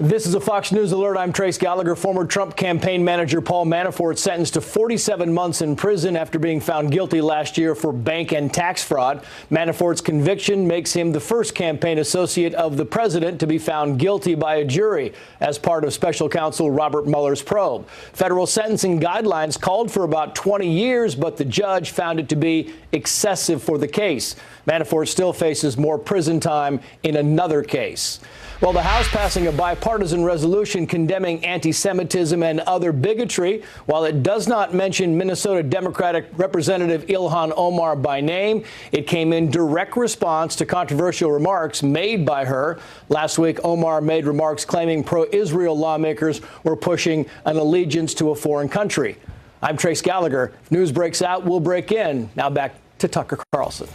This is a Fox News alert. I'm Trace Gallagher. Former Trump campaign manager Paul Manafort sentenced to 47 months in prison after being found guilty last year for bank and tax fraud. Manafort's conviction makes him the first campaign associate of the president to be found guilty by a jury as part of special counsel Robert Mueller's probe. Federal sentencing guidelines called for about 20 years, but the judge found it to be excessive for the case. Manafort still faces more prison time in another case. Well, the House passing a bipartisan resolution condemning anti-Semitism and other bigotry. While it does not mention Minnesota Democratic Representative Ilhan Omar by name, it came in direct response to controversial remarks made by her. Last week, Omar made remarks claiming pro-Israel lawmakers were pushing an allegiance to a foreign country. I'm Trace Gallagher. If news breaks out, we'll break in. Now back to Tucker Carlson.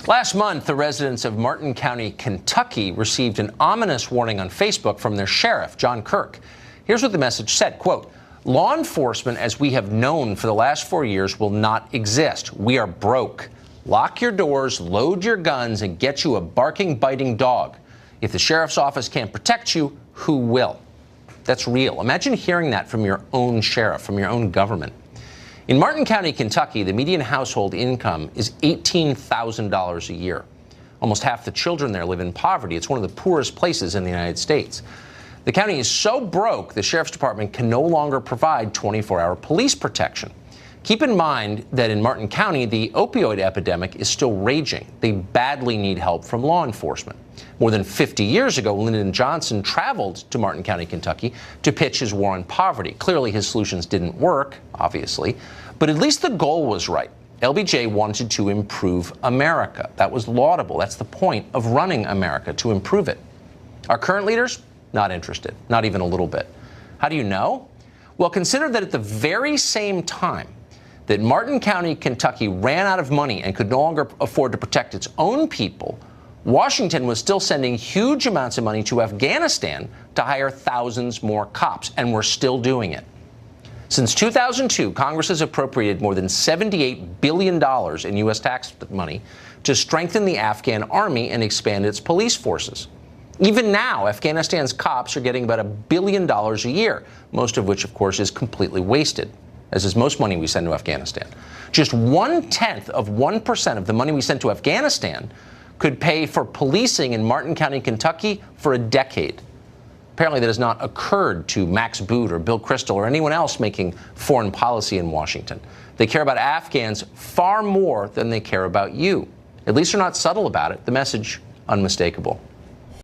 Last month, the residents of Martin County, Kentucky, received an ominous warning on Facebook from their sheriff, John Kirk. Here's what the message said, quote, "Law enforcement as we have known for the last 4 years will not exist. We are broke. Lock your doors, load your guns, and get you a barking, biting dog. If the sheriff's office can't protect you, who will?" That's real. Imagine hearing that from your own sheriff, from your own government. In Martin County, Kentucky, the median household income is $18,000 a year. Almost half the children there live in poverty. It's one of the poorest places in the United States. The county is so broke, the sheriff's department can no longer provide 24-hour police protection. Keep in mind that in Martin County, the opioid epidemic is still raging. They badly need help from law enforcement. More than 50 years ago, Lyndon Johnson traveled to Martin County, Kentucky, to pitch his war on poverty. Clearly, his solutions didn't work, obviously, but at least the goal was right. LBJ wanted to improve America. That was laudable. That's the point of running America, to improve it. Our current leaders, not interested, not even a little bit. How do you know? Well, consider that at the very same time that Martin County, Kentucky ran out of money and could no longer afford to protect its own people, Washington was still sending huge amounts of money to Afghanistan to hire thousands more cops, and we're still doing it. Since 2002, Congress has appropriated more than $78 billion in U.S. tax money to strengthen the Afghan army and expand its police forces. Even now, Afghanistan's cops are getting about $1 billion a year, most of which, of course, is completely wasted, as is most money we send to Afghanistan. Just 0.1% of the money we send to Afghanistan could pay for policing in Martin County, Kentucky for a decade. Apparently that has not occurred to Max Boot or Bill Kristol or anyone else making foreign policy in Washington. They care about Afghans far more than they care about you. At least they're not subtle about it. The message, unmistakable.